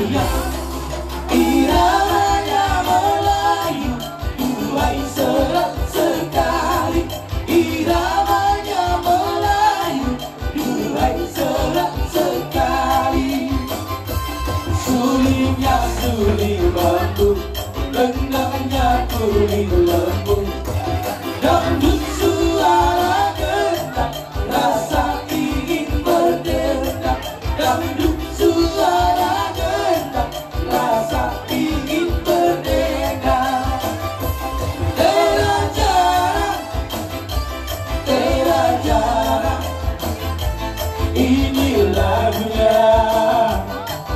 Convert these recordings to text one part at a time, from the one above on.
dunia. Iramanya Melayu, duai serat sekali. Iramanya Melayu, duai serat sekali. Sulingnya suling bambu, rendangnya kuning lembu. Dangdut suara gentak, rasa ingin berdendang. Dangdut suara gentak, rasa ingin berdendang. Tera jarang, ini lagunya,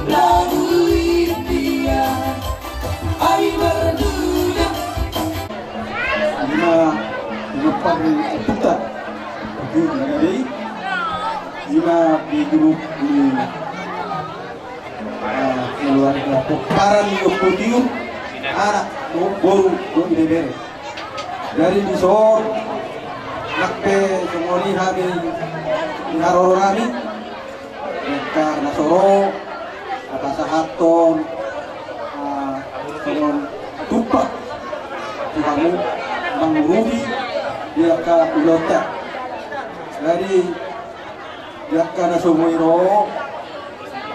lagu India. Ai berdunia. Depan kita begini jika di grup di keluarga Pokaran di podium anak baru bebere dari disor nakpe semoni kami ngaroro kami mereka nasoro atas sahaton dengan tupak kamu mengurumi dia ke ulotek dari dia ke nasumoiro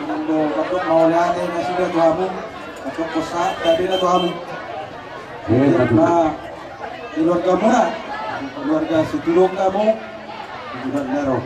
nando katuk maulane na sudah tuhamu katuk kosa tadi na tuhamu nah keluarga muna keluarga situlong kamu juga nero.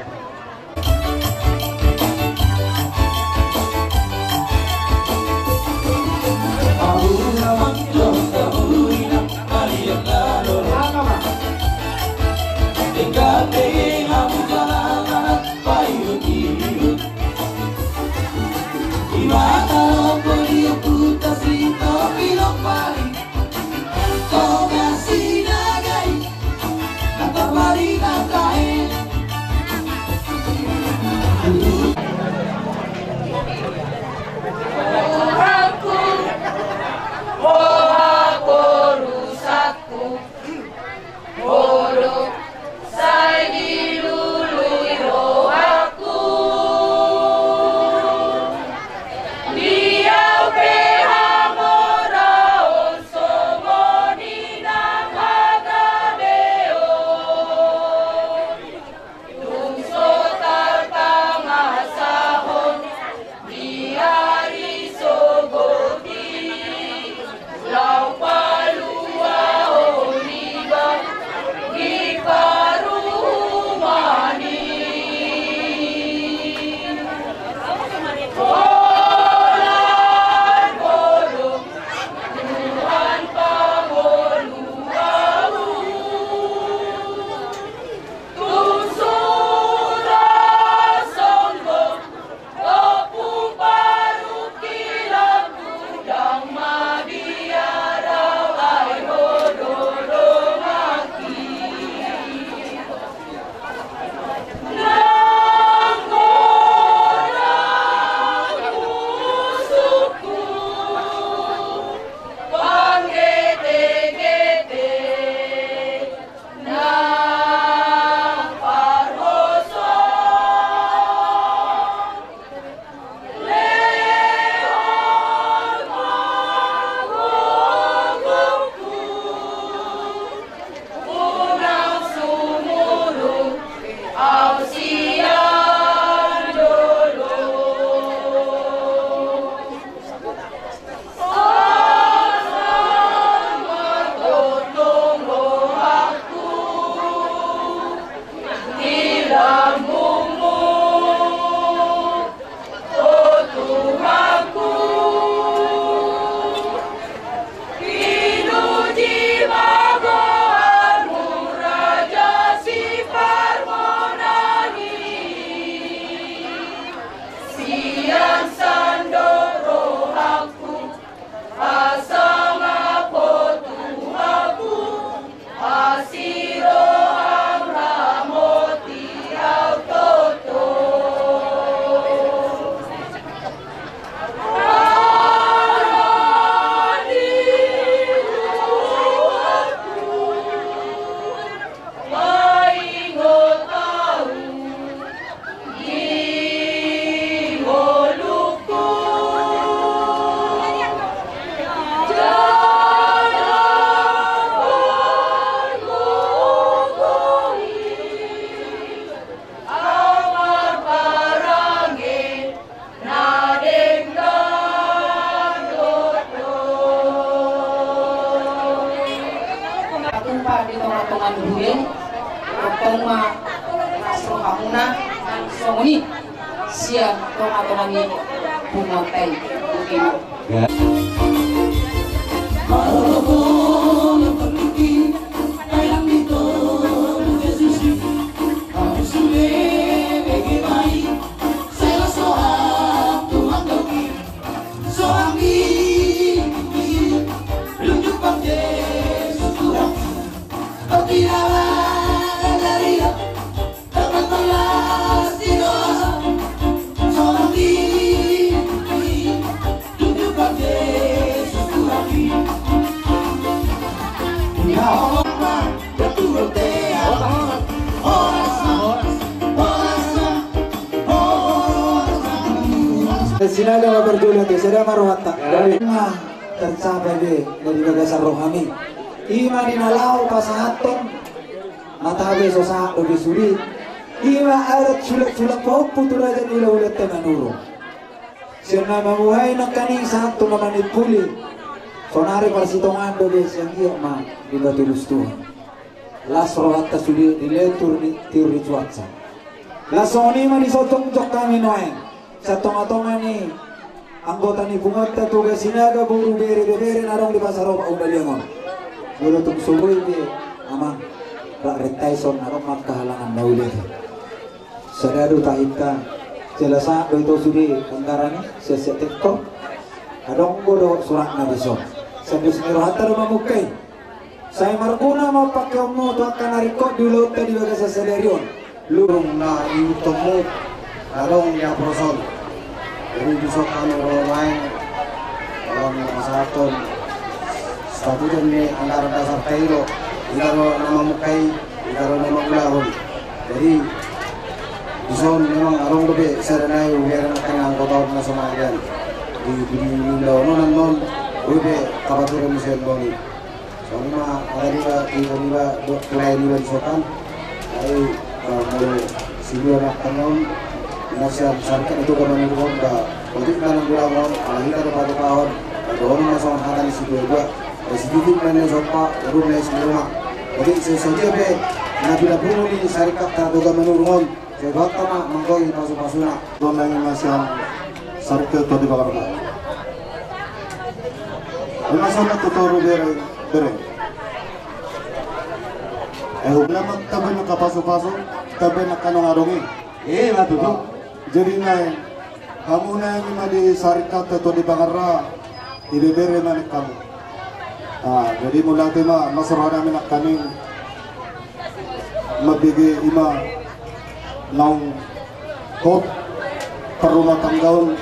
rumah Astro Kamuna Somoni siang tonga-tongangi bumotai mungkin Sinaga berjulang di sada marwata dari tercapai dari dasar rohani ima dinalau pasahaton matabe sosa lebih sulit ima arat sulak popu turaja nila ulat temanuro sirna mamuhay na kaning satu namanit puli sonari parsitongan dobe siyang iya ma di batulus tuhan las rohata sulit diletur di tiuri cuaca lasoni ma disotong jok kami noeng sa tonga-tonga ni anggota ni Bungota tugas sinaga buru bere narong di pasar roba udaliangon bulu tung subuh di amang Rak Tyson narong magkahalangan na ulit sadado tahita jelasa do ito sudi anggaran sa TikTok adong do surat na biso sa bismiro hatar mamukay say marguna mapakyaw mo to akan narikot dulu tadi baga sa salarion lurong na iutong mo narong ya proson jadi besok kami orang lain orang masyarakat statusen ini anggaran dasar Tairo ditaruh nama mukai ditaruh nama ulahun jadi besok memang orang lebih serenai biar akan anggota nasional di Indo non lebih kapaturan mesin boni soalnya ada tiba-tiba kelai di besokan jadi kalau sibuan akan nasihat syarikat itu kalau menurut dah untuk dalam bulan kita dapat tahun orang masuk hari situ juga sedikit mana sopa rumah semua jadi sesuatu be nabi pun ini syarikat tak juga menurut sebab tanah mengkoi masuk-masuknya orang yang masih syarikat itu di bawah mana masuk ke toru bere lama tabe nak pasu-pasu tabe nak kanong arongi matutup jadi naik kamu naik di syarikat atau di Bangara ibebere naik kamu jadi mula tema masalah namin nak kami mabigi ima naung kop perumah tanggaun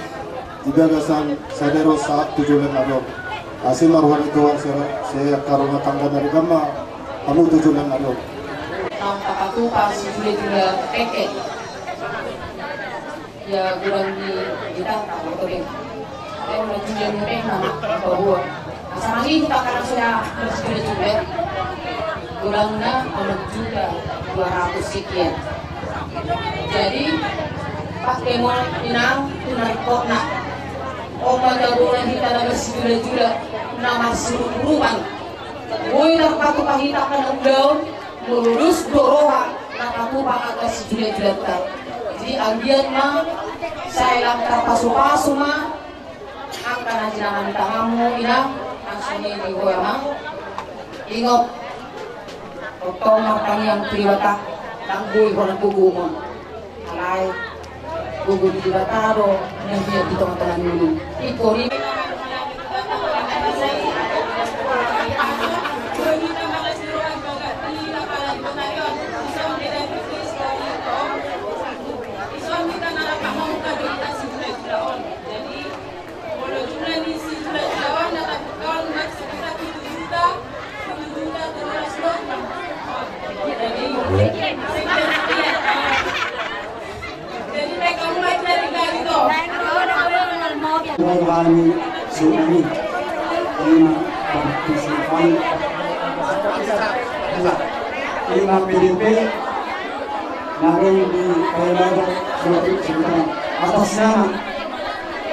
igagasan sadero saat tujuan ado asin maruhan itu saya karumah tangga dari gama kamu tujuan ado kapatupa si juga peke ya kurang di kita atau deh kalau udah jual mereka bahwa sama ini kita karena sudah bersih juga kurangnya ada juga 200 sekian jadi pas demo inang tunar kona oma jagoan kita ada bersih juga nama suruhan boy nak patu pahita kan daun lulus doroha nak patu pakai juga jadi ambian mah saya langkah pasu-pasu mah akan ajaran tangamu inang langsung di goyang ingat potong makan yang pribata tangguh orang guguman alai gugu di pribata do yang dia di tengah-tengah dulu ikori mengalami tsunami lima PDP namun di Kalimantan Sulawesi atas nama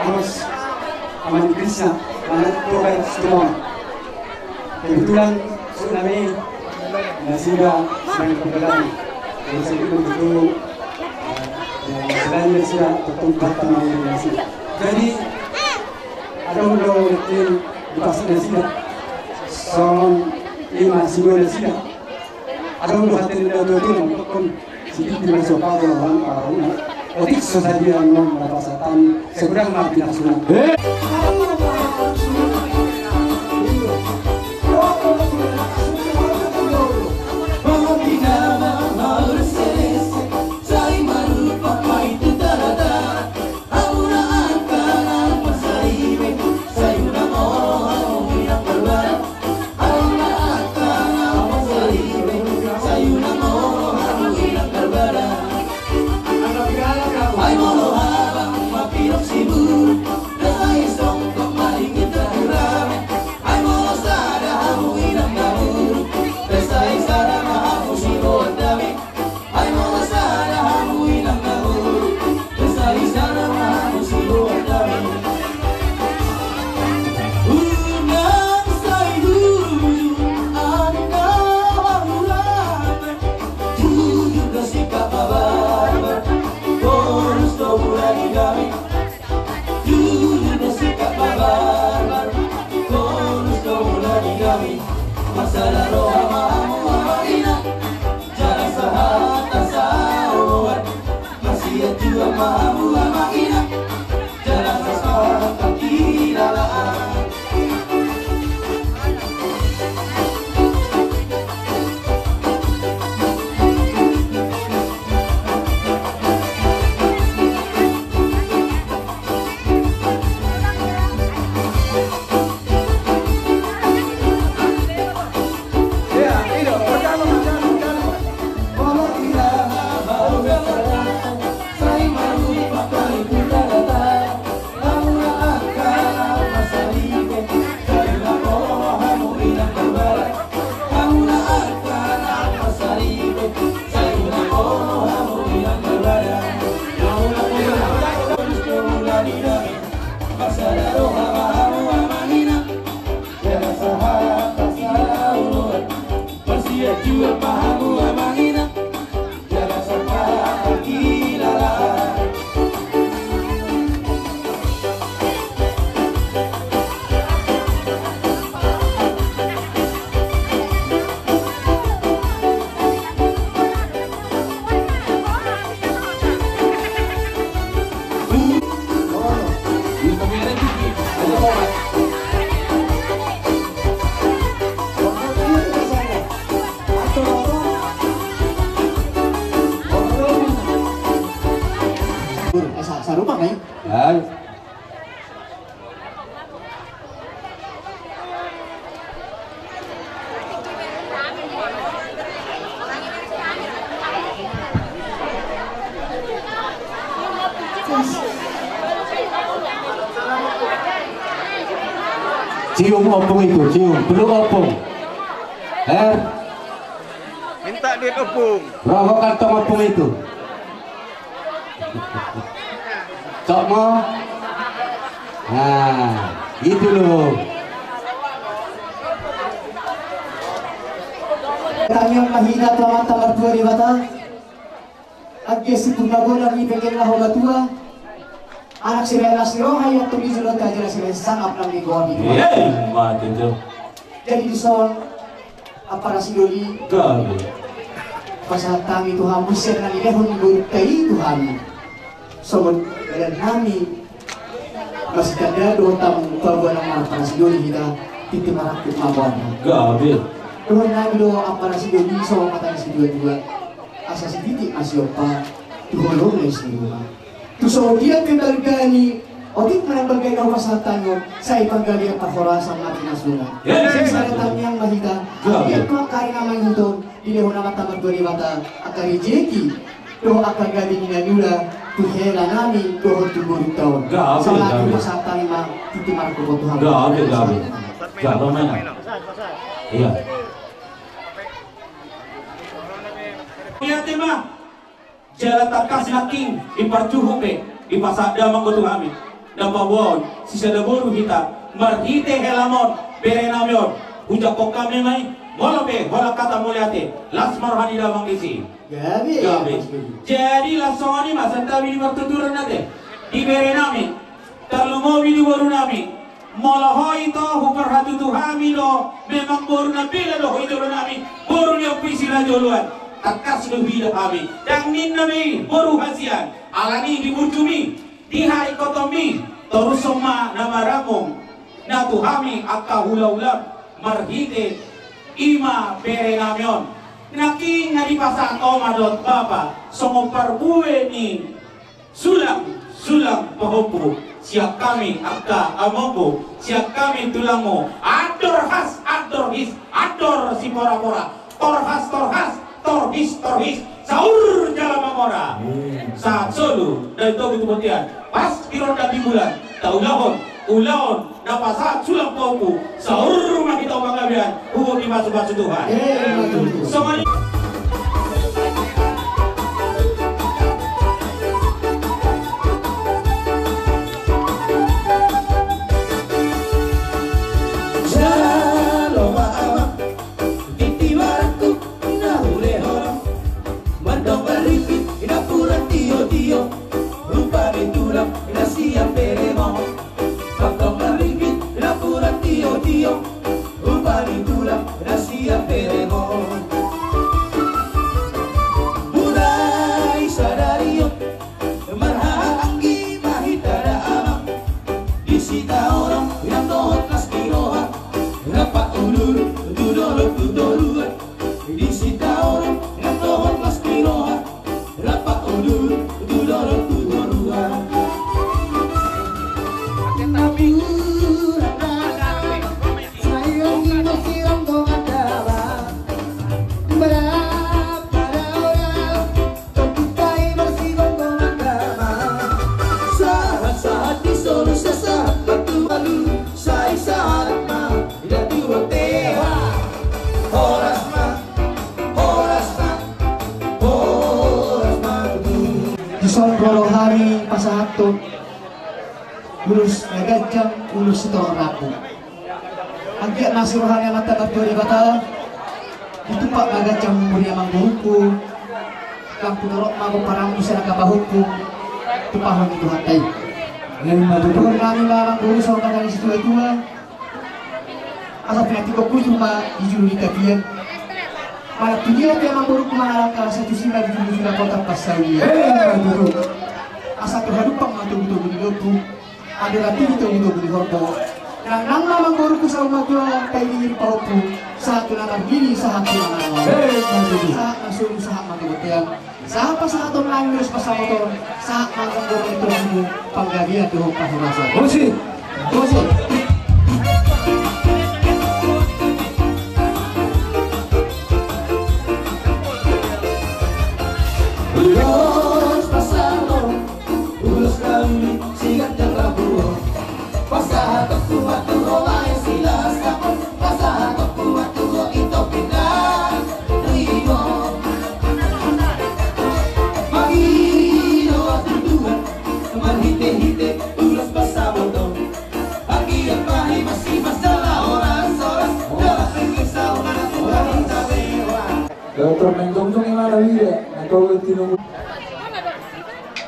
Amos Aman Krishna Anak Tuhan semua kebetulan tsunami sudah sedang terjadi Saya itu selain sila tempat kami sila. Jadi ada udah itu dipasang sila. Son 5 siguro sila. Ada udah hati dia itu pun sedikit masuk pada orang orang. Otik saja yang merapasatan segera mati langsung. Sarupa kan? Ya. Cium opung itu, cium, peluk opung. Minta duit opung. Rokok kantong opung itu. Cok mau? Nah, gitu loh. Kami yang mahina tuaman tamar tua di bata. Agge si purnagola ni pengen lah hola tua. Anak si Rela si Roha yang tulis surat kajian si sangap nang di gua di. Mati tu. Jadi di son apa nasi doli? Gabi. Pasal kami Tuhan musir nang ilehon bertai Tuhan. Sobat dan kami masih ada dua tamu kawan yang mana nasi doli kita titik marakut mabuan. Gabi. Tuhan kami do apa nasi doli so mata nasi dua asas titik masih apa Tuhan lo nasi dua. Tu so dia kebargani otik mana bergaya kau pasal tangon saya panggali yang parforasa mati nasuna. Saya datang yang mahita. Dia kau kari nama itu di lehon nama tamat dua mata akari jeki do akar gadi ninanula tuhela nami do tubur tahun. Sama tu pasal tanima titik marco Tuhan. Gabi. Gabi mana? Iya. Iya tema. Jalan takas naking iparcuhuk be ipasada manggotu kami. Dan pabon sisa deboru kita marhite helamon berenamion ujak kok kami mai Molope, hola kata muliate, lasmar hani damang isi. Gabi. Jadi lasoni masa tabi di waktu turun nate, di bere nami, terlumobi di boru nami, molohoi to hupar hatu tuhami do, memang boru nabila do hoi turun nami, boru ni opisi rajoluan, takas do hidup kami, yang nin nami boru hasian, alani di burjumi, di hari kotomi, terus semua nama ramung, na tuhami akka hula-hula marhite. Ima bere namion naking ngaripasa omadot bapa songo parbuwe ni sulang pahopo siap kami akka amombo siap kami tulangmo ador has ador his ador si pora-pora tor his saur jalan mamora saat solu dari tobi kebutian pas kiron dan bulan ulaon napasaat sulang pauku sahur rumah kita panggabian hukum dimasuk-masuk Tuhan semuanya hari pasahato ulus nagajang ulus ito rapo agya nasiruhan yang mata kapuri kata itu pak nagajang mulia mangguhuku kang punorok mago parang bisa nakabahuku itu pahon itu hatay ngayon maduduhan namin larang ulus sa mga situ tua asa pinatiko ko cuma ijuli kapian malah tujuan dia mangburuk mengarahkan satu sila di dunia kota Pasawi. Asa terhadupang matu-matu di lopu, ada lagi itu di horbo. Yang nama mangburuk sa umat dua kaili paupu, satu nama gini satu nama. Saat masuk usaha mati-matian. Siapa saat orang lain pas motor, saat mangburuk itu lalu panggabian di hokah rasa. Bosi. Ulos pasado, ulos kami sigat yang rabu. Pasahat aku maturo lain sila sapon. Pasahat aku maturo itu pindah rimo. Magino at duduan, manhite-hite ulos pasado to. Pagi ang pahi masimas dala oras-oras. Dala sa una natural sa bewa. Dokter menggong-gong yang ada dia.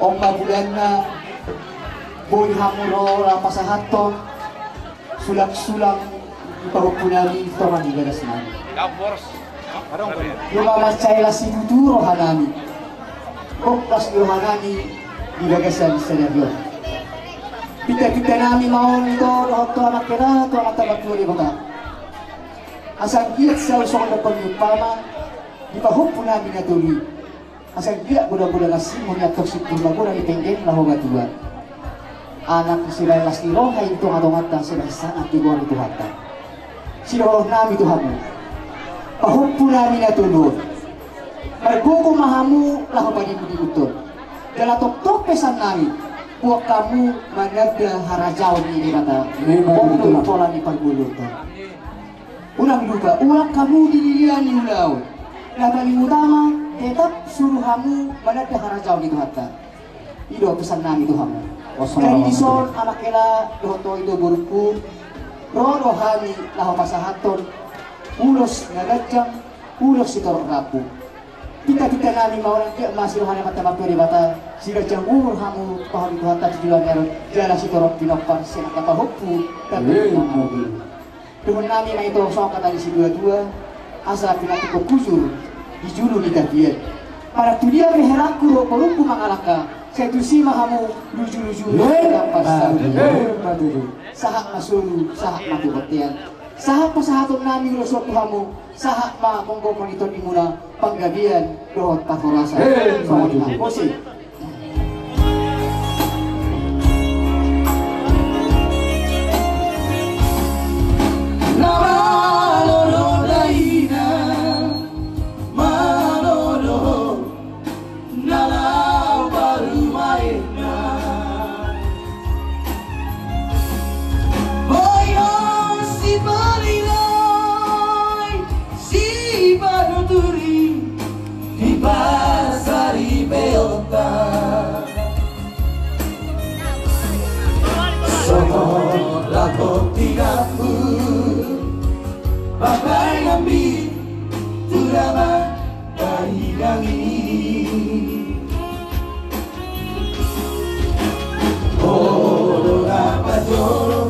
Om bulan na boy hamuro la pasahaton sulak-sulak parupunami ito manigalas nami. Yung mamachay la si futuro hanami. Oktas yung hanami digagasan sa neryo. Pita-pita nami maon ito rohto anak kera to anak tabatuli baka. Asang giat sa usok na pagpama ipahupun nami na tuloy. Asal dia budak-budak nasi melihat toksik budak-budak ditenggen lah hoga tua. Anak sila las iro hay itu ngatongat dan sila sangat dibuang itu hatta. Sila nami Tuhanmu. Pahupun nami na tulur. Margogo mahamu lah bagi budi utun. Dalam tok-tok pesan nami. Buat kamu managda harajau ini kata. Memang pola ni pargulur tu. Ulang duga, ulang kamu dililian ulau. Yang paling utama tetap suruh kamu managda harajau itu hatta. Itu pesan nami Tuhanmu. Dari ison anak kela dohoto itu burukku rohani lah pasahaton ulos ngagajang, ulos si torong rapu. Kita nani mauran ke masih hanya mata mapuri bata si gajang umur hamu paham Tuhan tak jual nyaron jala si torong pinopang sinak kata hoppu tapi mobil. Dengan nami mai to sok kata si dua-dua asal pinatu kusur di julu di kapian. Para tulia meheraku ro porumpu mangalaka. Saya tu si mahamu luju-luju dapat sahak masulu sahak matu batian. Sahak masahatun nami lo suatu hamu sahak ma monggo monitor imuna panggabian dohot pakorasa. Sama dengan posisi. Bagai ambil turama dari oh dapat jolo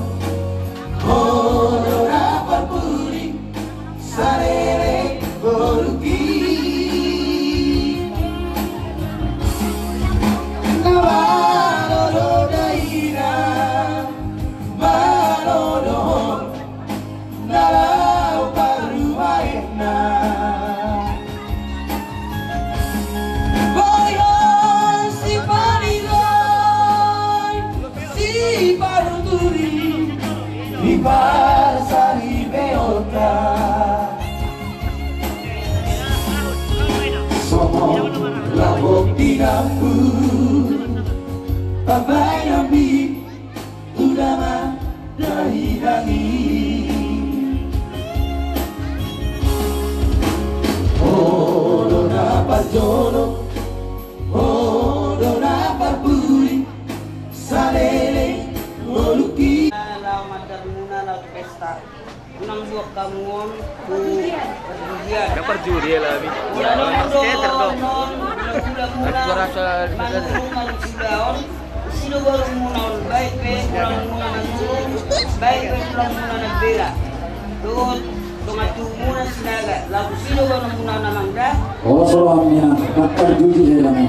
oh dapat puri sarere boluki nawalo daira manono nalau baru maena boyo si parilai si baru turi di pasari beota somo labok tinampu pabai nabi udama dari oh dapat jono oh dapat buri salele moluki law matarmuna law pesta unang buak kamuon ku perjudian Dapat juri lah ni. skater tu mula-mula manungan sidaon sino baru munaon baik pe kurang muna nangulong baik pe kurang muna nagbela doon tungatu muna sinaga lagu sino baru muna namangda Oh, suaminya dapat judi dalam.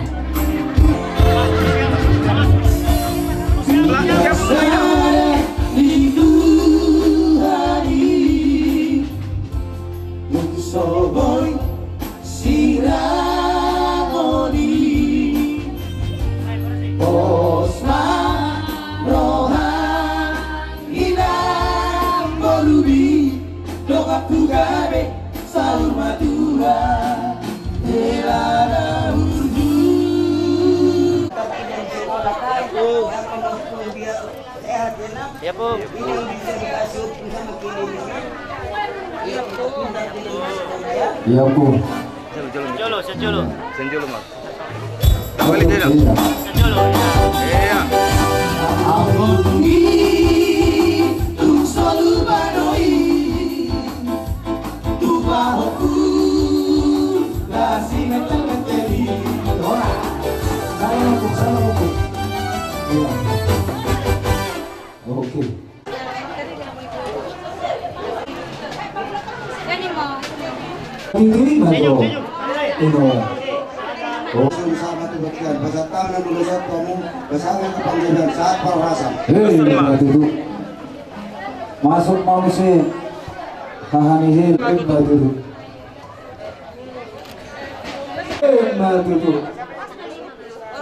Soboy siragoni Osma roha inam bolubi dokaku gabe salu madura elana urdu tapi dari sekolah kayu yang kamu biar sehat enak Ya po. ini yang bisa dikasih sama kini iya betul dari ya Ya bu. Jolo, sejolo. Sejolo mak. Balik dia. Sejolo. Iya. Abongi tu selalu banoi tu bahoku kasih metel-meteli ora Salam bu. Iya. Oke. Ini baru. Ini. Oh. Sama tuh bagian bahasa tangan dulu saat kamu bersama kepanggilan saat perwasan. Hei, duduk. Masuk mau sih. Kahanihin, duduk. Duduk.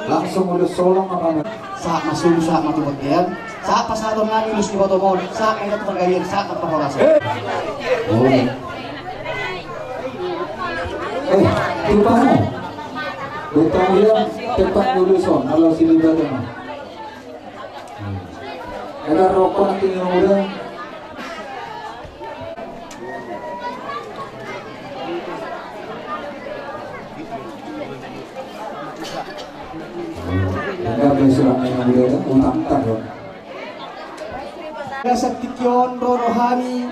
Langsung udah solong apa? Saat masuk saat matu bagian saat pasadon nami lus di botomon saat kaya pagayaan saat pakorasa. Oh. Lupa mo. Betul dia tempat dulu son, kalau sini berada mah. Ada rokok nanti yang udah. Enggak besok yang udah utang kan. Sa tikyon rorohami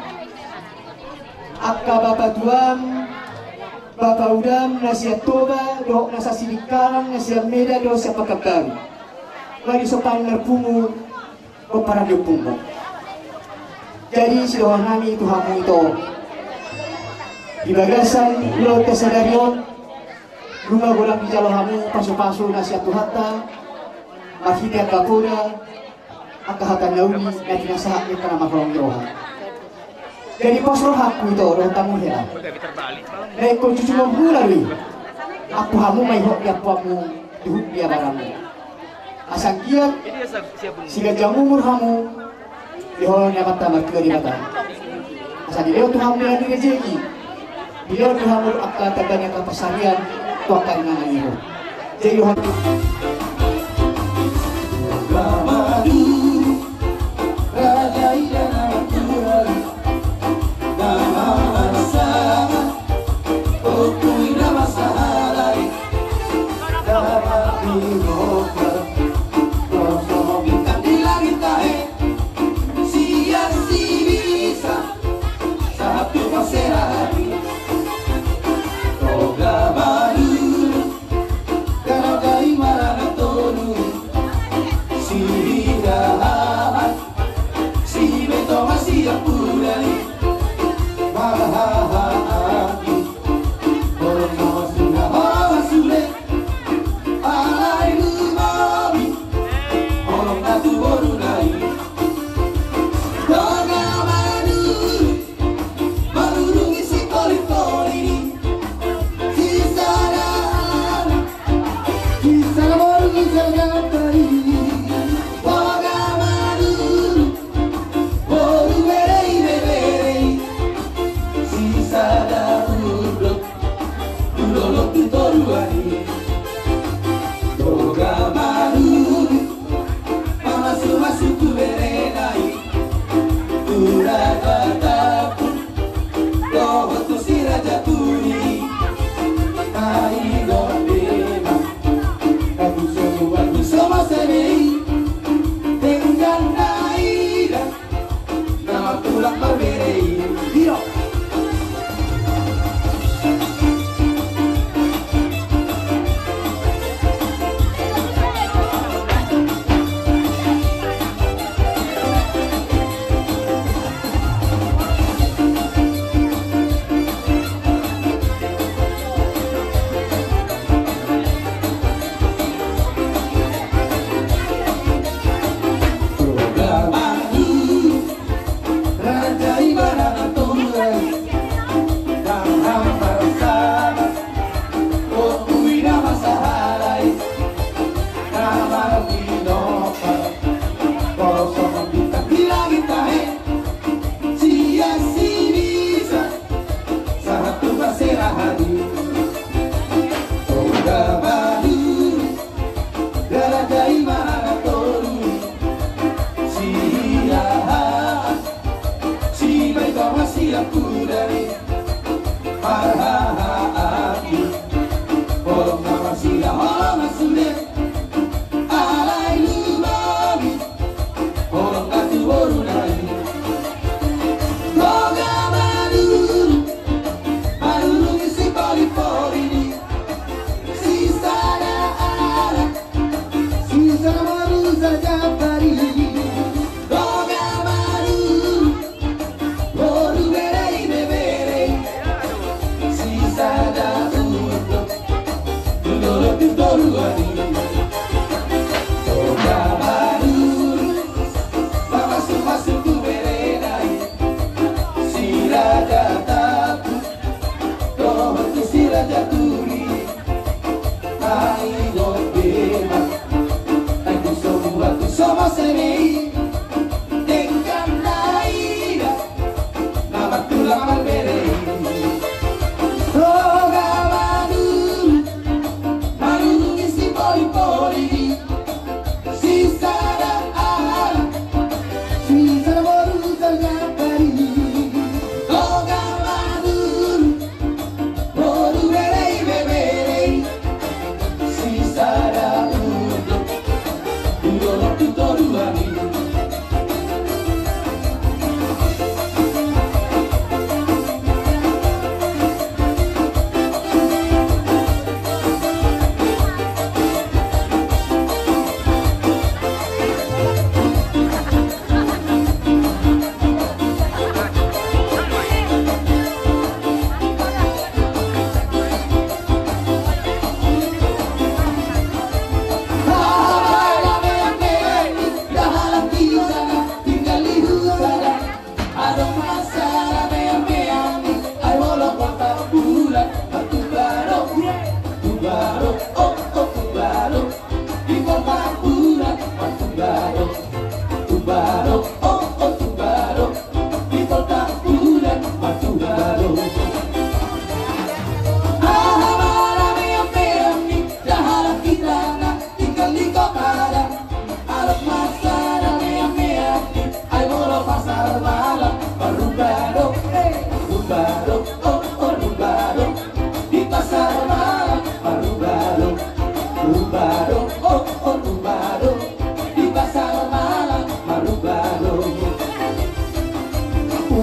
akka Bapak Tuan, Bapak Udam, nasihat toba, doh nasa sidikaran, nasihat meda, doh siapa kakari. Mari sopan nerpungu, doh para diopungmu. Jadi sidohan nami Tuhanmu itu. Di bagasan lo kesadarion, rumah golang di jalohamu, pasu-pasu nasihat Tuhanta, mahidya kapoda, akahatan nauni, nanti nasahat ni karena makolong rohan. Jadi pos rohaku itu orang tamu heran. Rekor cucu membulalui. Aku hamu mai hok dia puamu dihuk dia baramu. Asang kiat siga jamu murhamu dihol nyamat tamat ke di mata. Asal di leo Tuhan dengan direjeki. Di leo Tuhan akka taganya kapasarian tuakan dengan ibu. Jadi Tuhan Boru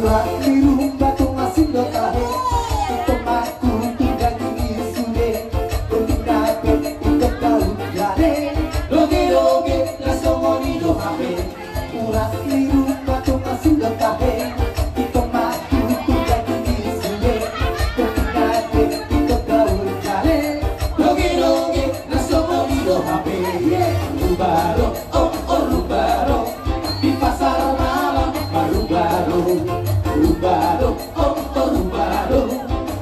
urat biru batu masih dotahe tomaku tidak ingin sude bertindape ikut kau jare doge doge lasongoni dohape urat biru batu masih dotahe tomaku tidak ingin sude bertindape ikut kau jare doge doge lasongoni dohape rubaro oh oh rubaro di pasar malam rubaro rubaro oh oh rubaro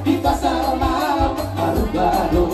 di pasar malam rubaro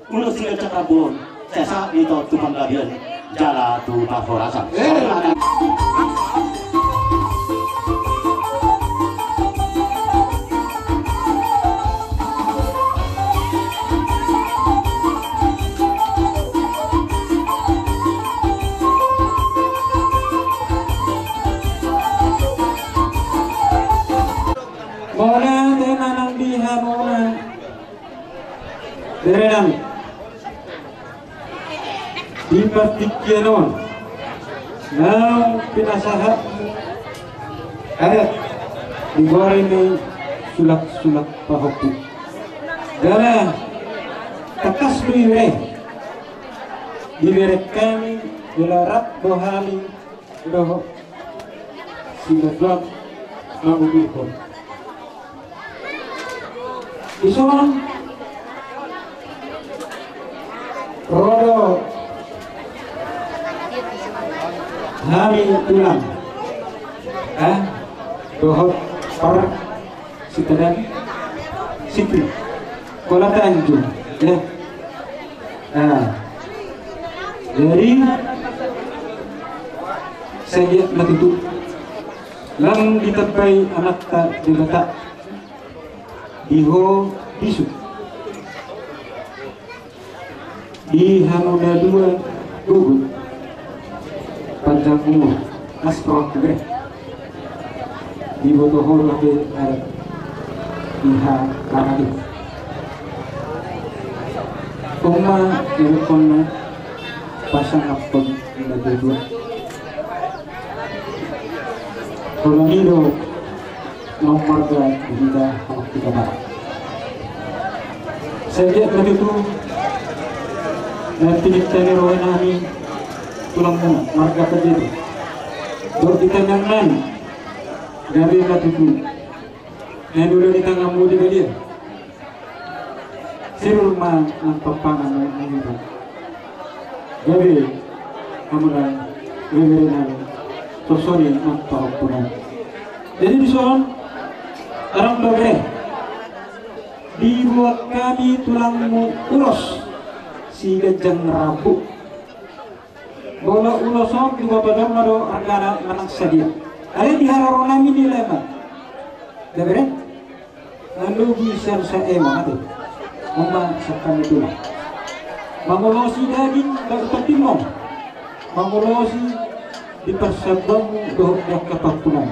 Ulo sila Cakrabon, sesa ito tupang gabion, jala tu paforasan. pertikaian nang pinasahat ayat digoreng ni sulak-sulak pahoku dala takas luire diberi kami dilarap bohali doh singgah mengubihkan ison rodo kami tulang dohot per sikadan sipi kola tanjung ya dari saya matitu lang ditabai anak tak diletak diho bisu di hamuda dua gugut panjang umur aspro gede di botohor lagi ada iha kanadi Oma telepon pasang apon na dua kalau nilo nomor ga kita waktu kabar saya lihat lagi tu nanti kita neroin kami tulang muna marga kejadian baru kita nyangan dari lagi tu yang dulu kita ngamu di dia sirul ma ang papangan ng ito. Gabi, kamulan, gabi namin, susunin ang pahapunan. Jadi disuon, arang dobe, dibuat kami tulangmu ulos, si gajang rabu. Bola ulosom juga pada mado argana manang sadia. Ada di hararo namin nila man. Gabi, lalu bisa sa ema ate. Mama sakam itu mangulosi daging dari timong mangulosi di persabamu dohok kapakunan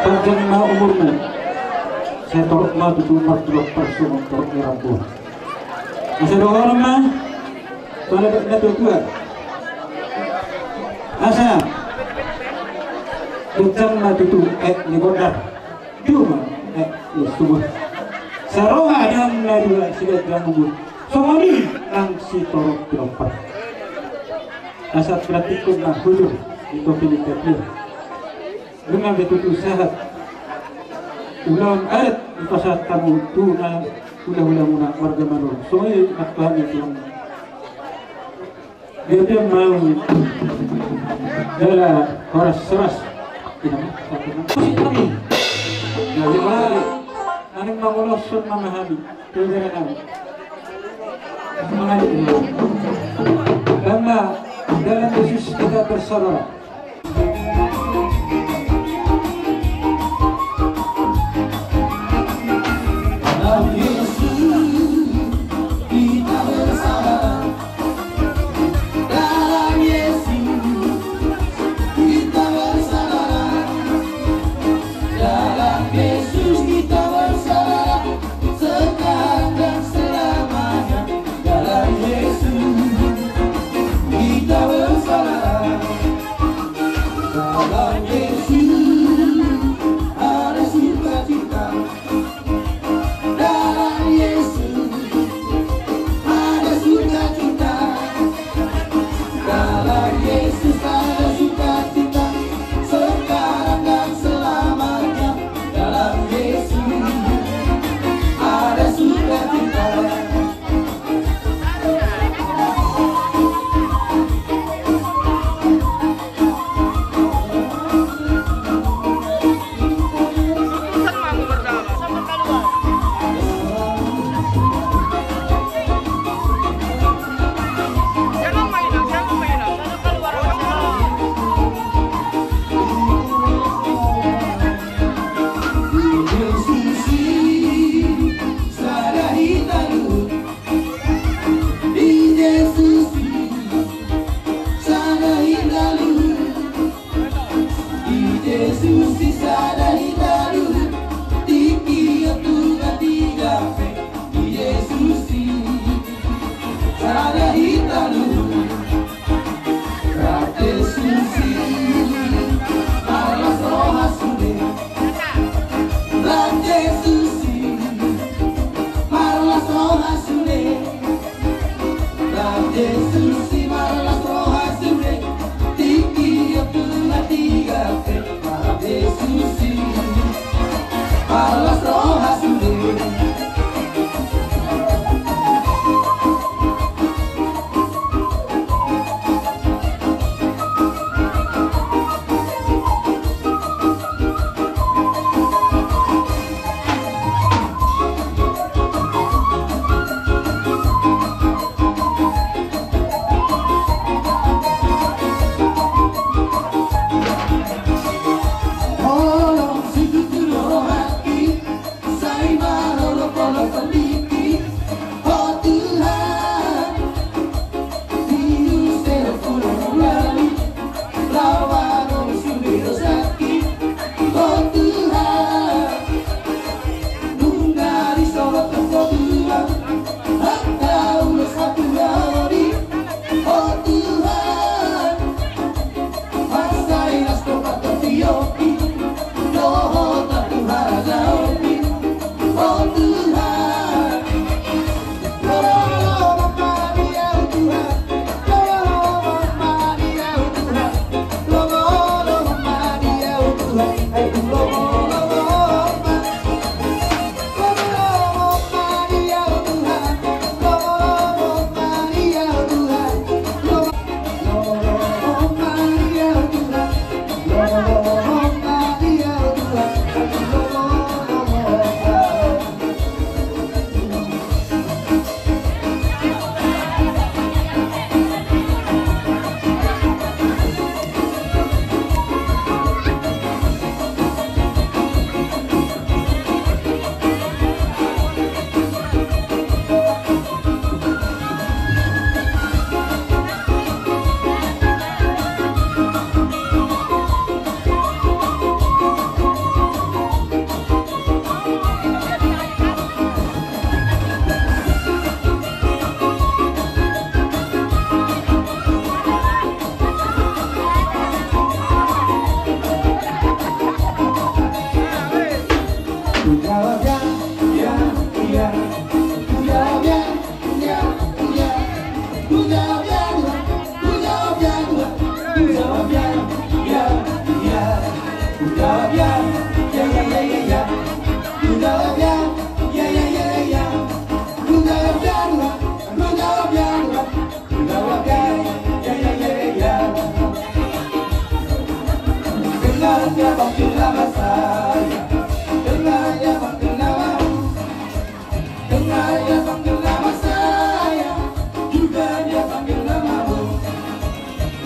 panjang ma umurmu saya torok ma itu martulok persu torok nirampun masa doa nama pada dato tua asa panjang ma itu ni bodar cuma semua saroha dan dua sudah teranggung somoni ang si torok pilompat asal praktikun na hujur itu pilih dengan betul sehat ulang adat di pasar tamu tuna ulah-ulah muna warga manur soalnya nakbahan itu dia mau dalam horas seras ini jadi anong mangulosyon mamahali pwede namin mamahali karena dalam Yesus kita bersaudara dalam Yesus kita bersaudara dalam Yesus kita bersaudara dalam Yesus kita bersaudara sekarang dan selamanya dalam Yesus kita bersaudara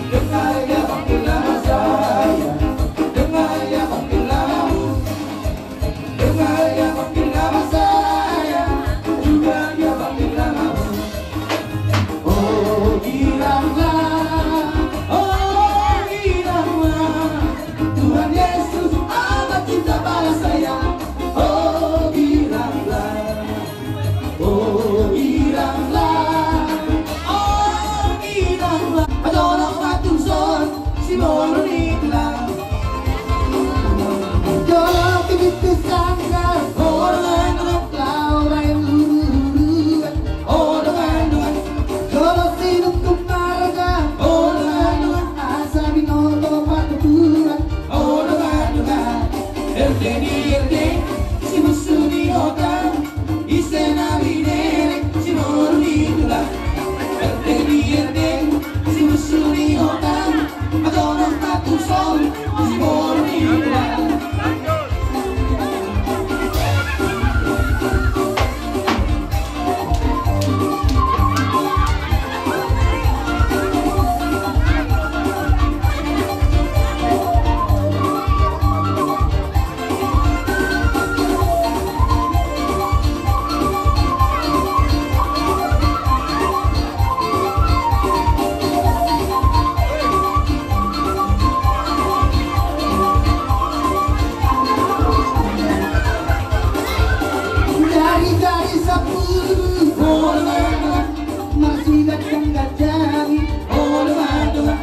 dengar dia panggil nama saya, dengar dia panggil namamu, dengar dia panggil nama saya, juga dia panggil namamu. Oh bilanglah, oh bilanglah, Tuhan Yesus amat cinta pada saya. Oh bilanglah, oh bilanglah, oh bilanglah, ada orang matungson si mono nila. Jangan begitu sangka, orang Laura yang luluran, orang kalau hidup kemarga, orang asa binoto patuturan, orang erdeni si musuh di hotel, isena binere si mono nila. Erdeni si musuh di hotel, ada orang matungson si mono nila. Dari sepuluh orang masih datang jari orang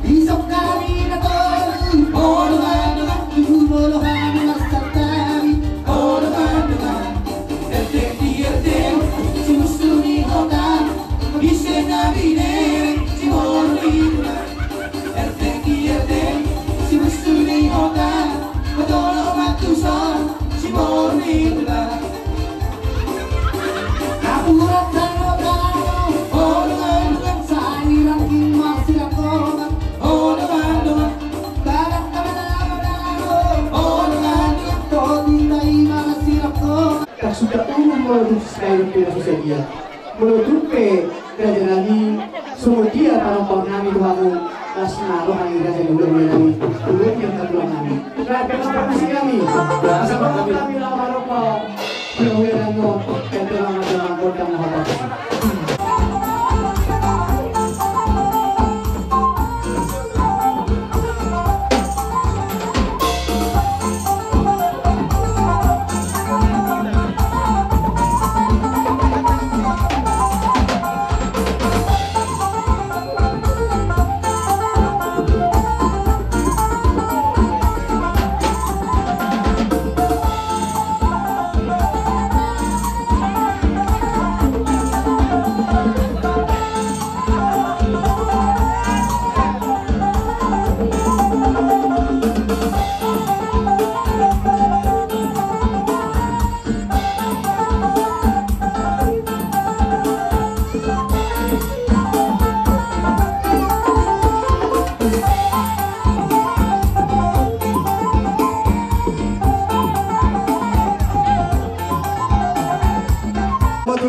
isok kali datang orang jumolohan masatari orang erdeng si musuh di hotel isena binere si mono erdeng si musuh di hotel adoro matusan si mono. Urat dan otak, orang saya ranking masih rakongan, orang orang kau dinai masih rakongan. Sudah umum produksi Filipina Susedia, menutupi kerajaan ini semua dia tanpa kami Tuhanmu, asma rohani raja mulia kami, turut yang kedua kami. Kenapa kami? Asal kami lama lupa. Perwira-nya yang telah menjalankan kota Muhammad.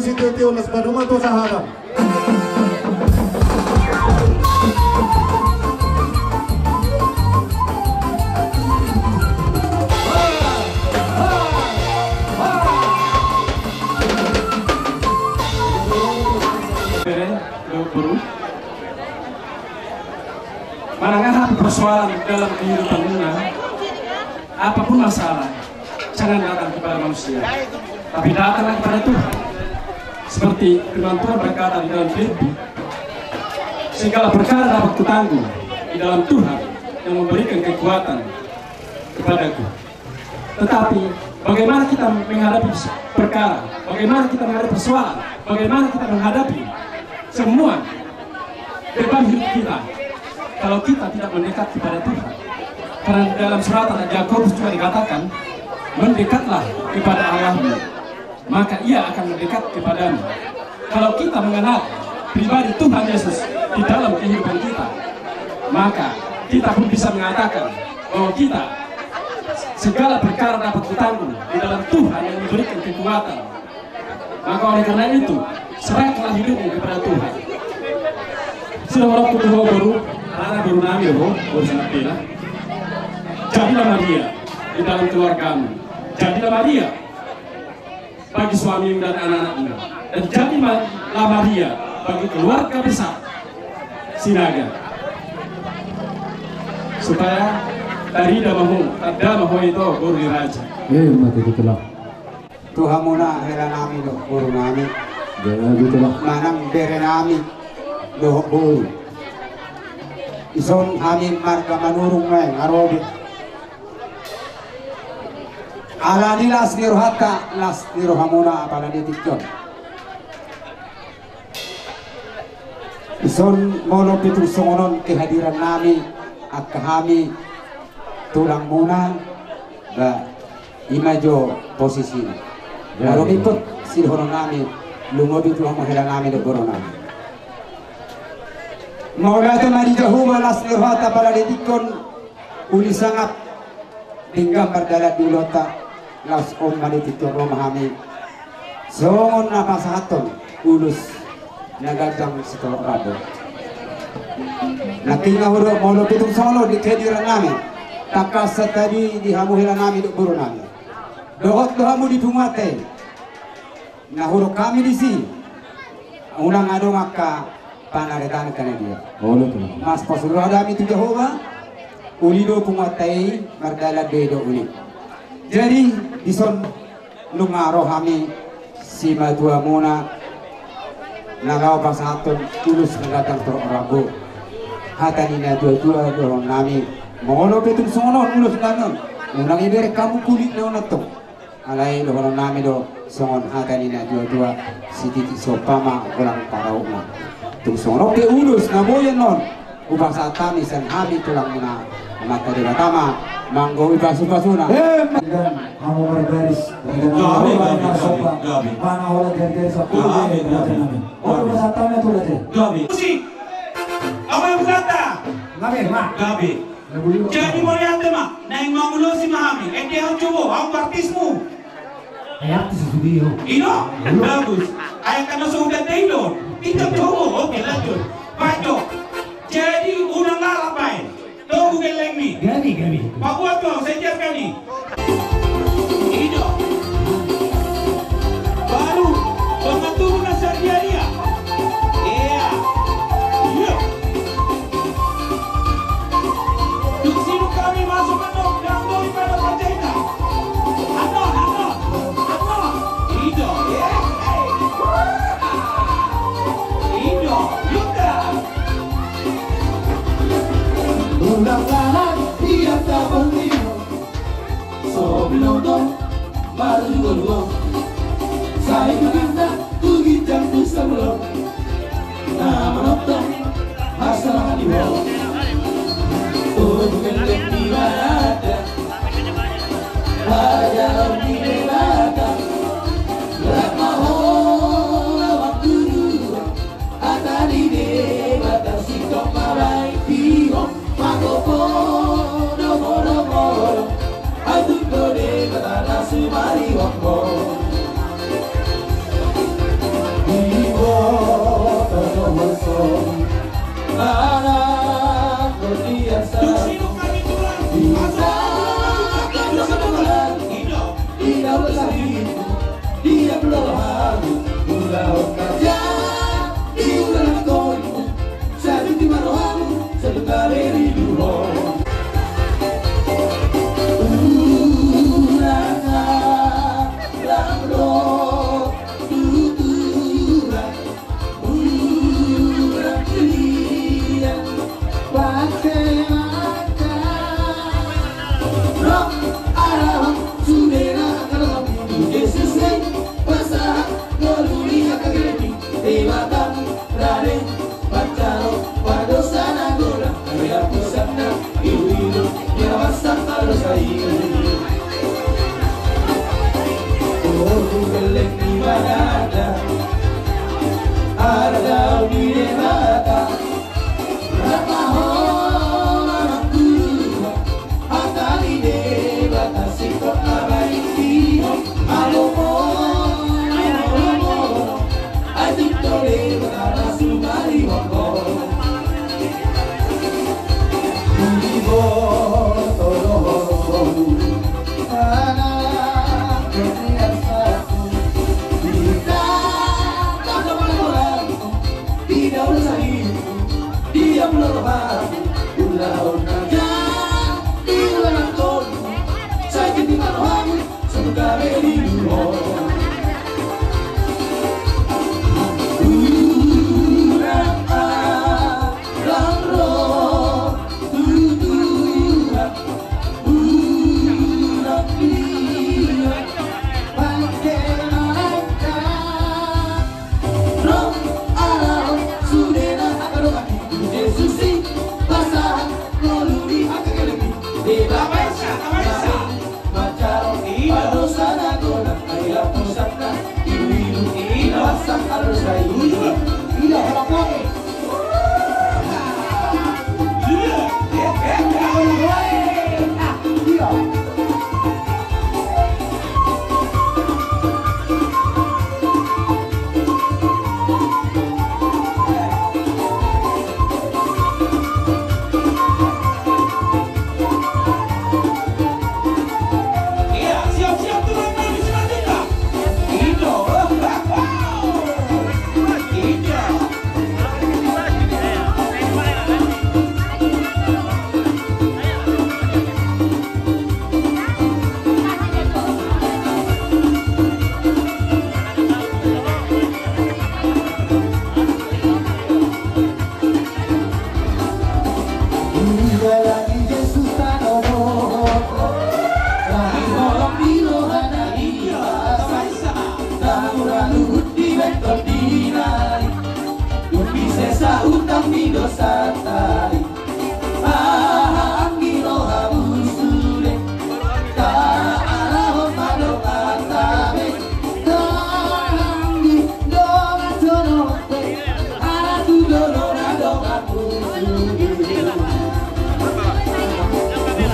Sitio nas Banuma to Sahara. Menanggapi persoalan dalam kehidupan dunia, apapun masalah, jangan datang kepada manusia, tapi datanglah kepada Tuhan. Seperti firman Tuhan berkata di dalam Filipi, segala perkara dapat kutanggung di dalam Tuhan yang memberikan kekuatan kepadaku. Tetapi bagaimana kita menghadapi perkara, bagaimana kita menghadapi persoalan, bagaimana kita menghadapi semua beban hidup kita kalau kita tidak mendekat kepada Tuhan. Karena dalam surat Yakobus juga dikatakan, mendekatlah kepada Allahmu, maka ia akan mendekat kepadamu. Kalau kita mengenal pribadi Tuhan Yesus di dalam kehidupan kita, maka kita pun bisa mengatakan bahwa kita segala perkara dapat ditanggung di dalam Tuhan yang memberikan kekuatan. Maka oleh karena itu, serahkanlah hidupmu kepada Tuhan. Sudah waktu baru Para Burunami urusan Pila. Jadilah Maria di dalam keluargamu. Jadilah Maria bagi suamimu dan anak-anakmu. Dan jadilah Maria bagi keluarga besar Sinaga. Supaya dari damamu, damamu itu guru raja. Mati gitulah. Tuhan muna hela nami do guru nami. Jangan gitulah. Manang bere nami do guru. Ison amin marga manurung main arobi. Ala nilas nirohata las nirohamuna apala ditikjon. Ison mono pitu songonon kehadiran nami at kami tulang muna ba imajo posisi. Lalu ikut silhono nami lumobi tulang mahela nami do goro nami. Maulata mari Jehovah las nirhata para dedikon uli sangat tinggal berdalat dulota las om mari titur memahami songon apa sahaton ulus nagadang sekolok rado nakinga huro maulo pitung solo di kediran nami takas tadi di hamuhila nami duk buru nami dohot dohamu di pumate nah huro kami di sini unang ado maka panaretan kana dia. Mas pasuro adami tu Jehovah ulido pumatai mardala bedo uli. Jadi dison lungaro kami si madua mona nagaw pasaton tulus nagatang tororago. Hatanina dua-dua dorong nami mongolo petung sono ulus nanon. Unang ibere kamu kulit na nato. Alay dorong nami do songon hatanina dua-dua si titik sopama ulang parau na. Tung sono ke ulus na boyan non ubang sa tami san hami tulang muna mata di batama manggo ibasu-basuna Kamu berbaris Gabi mana orang dari sepuluh orang bersatanya tuh deh. Gabi musik apa yang berkata Gabi jadi moriante ma naing mangulo si mahami ente ang cobo ang partismu Ayat studio. Ino bagus ayat karena sudah taylor kita coba oke lanjut Paco jadi unang lalapai tunggu geleng nih Gabi Pak Buato sejak kami Ino baru pengaturan sarjana iya Duk sino kami masuk menok dan boy pada percaya Anon Ino Ino Yuta Ulang-ulang dia tak berlima Soblono Malugo Saya kena Kugitang tu sebelum Nama nonton Masalah di bawah Bukan di mana Pada di belakang Lama waktu dulu Atali batasi kok marai pihok Magopo Nomor Aduk kode Batana sumari wakbo Iwo Tono Waso Anak Berdiasa Duk sino kami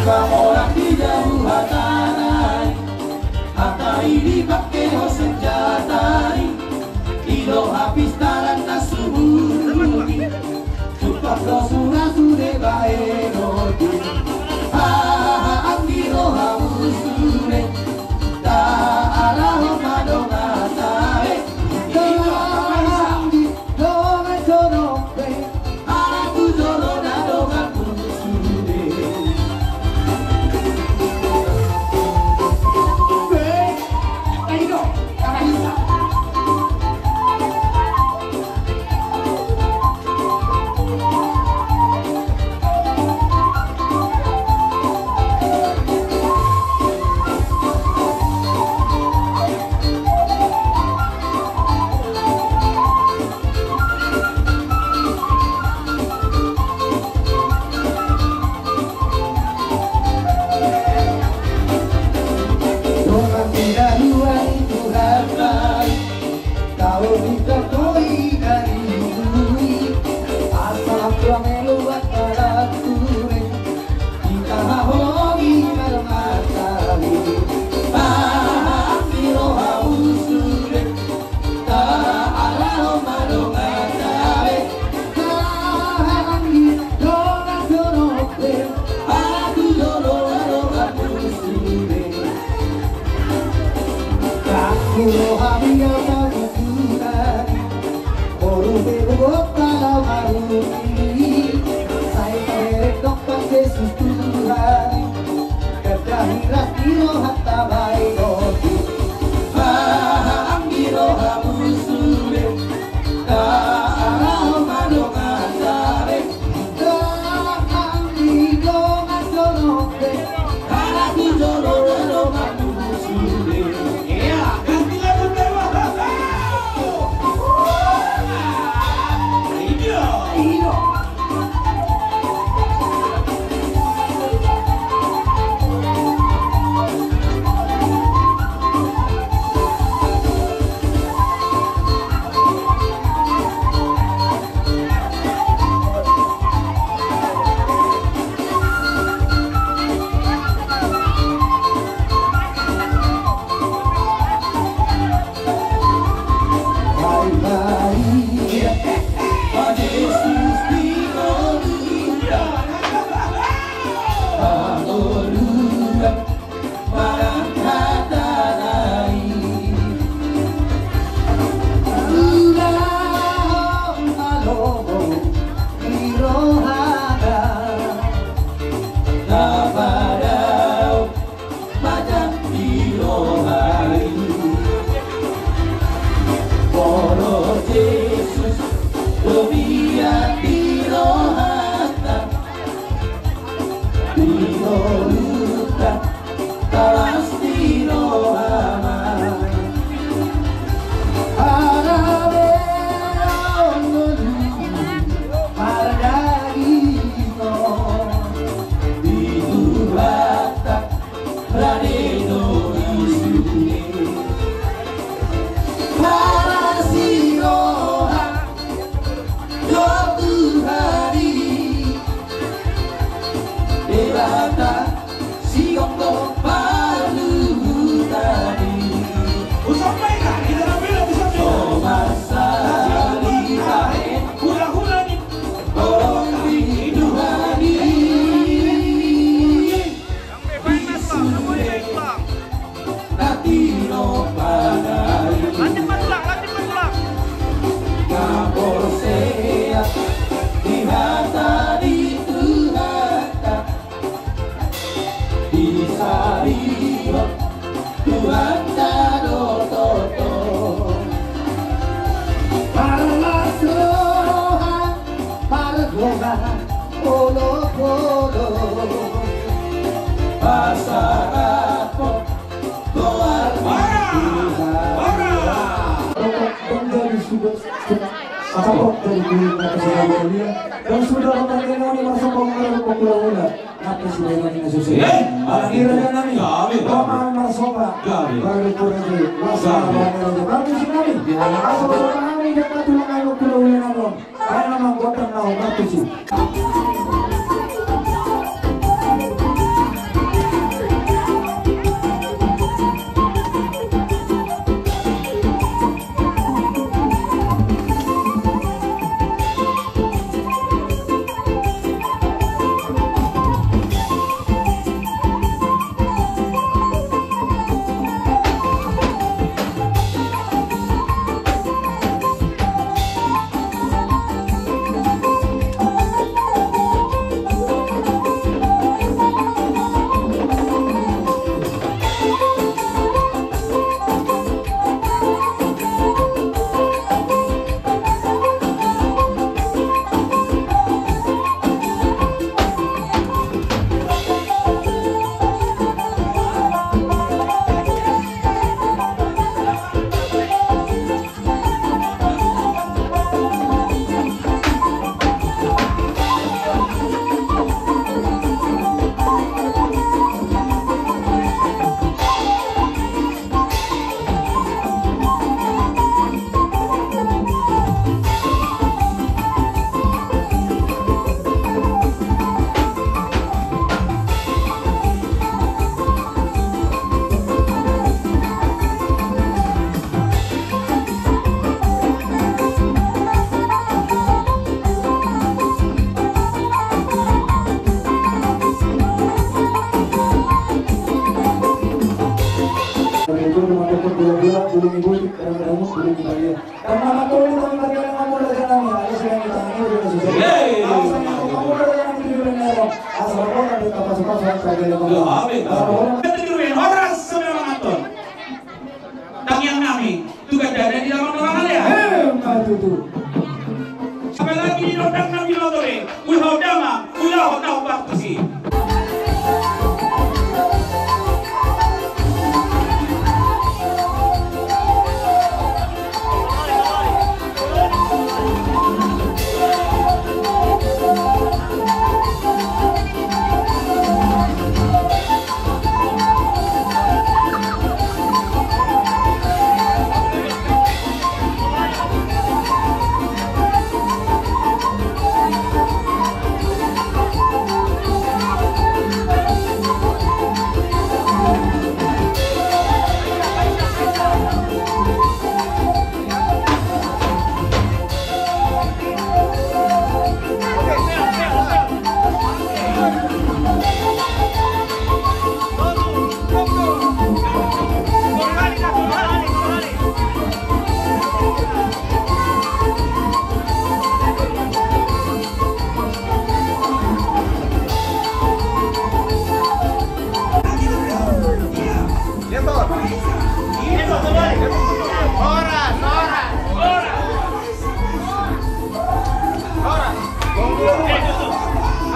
Orang di jauhan tanah, hatai dipakai ho senjata, ilo habis talan nasubuni, tupak lo surah sude bae nodi, angiro hamus sude, ta alaho madonga tae, doangdi donga tonope, aku jolo nadonga sude. Dan sudah menerima ini masuk pengaruh populer apa sih ini susu akhirnya nami paman masoba baru kurang masalah baru sih nami asal kami dapat tulang pulau namo karena menggoda nau mati sih.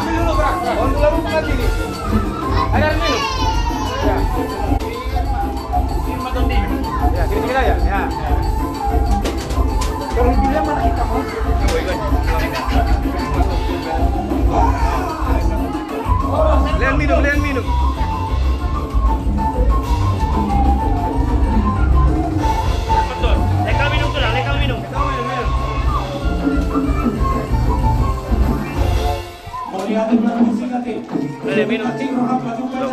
Ambil dulu, Bang. Ambil dulu, Lian minum. Betul. Leka minum tuh, leka minum. Boleh minum.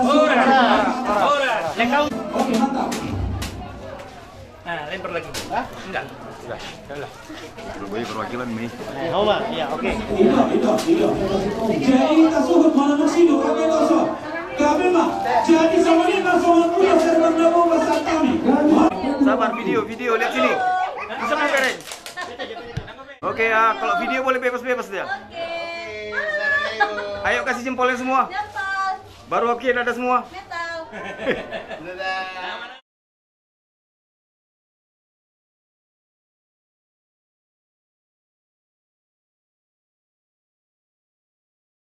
Ora. Leka. Oke, mantap. Nah, lempar lagi. Hah? Enggak. Sudah. Surabaya perwakilan nih. Homa, iya, oke. Itu. Jadi kita suhut mana masih kami kosong. Kami mah. Jadi sama kita sama punya server nabo besar kami. Sabar, video, lihat sini. Bisa kamera. Oke, kalau video boleh bebas dia. Ayo kasih jempolnya semua. Baru oke, ada semua.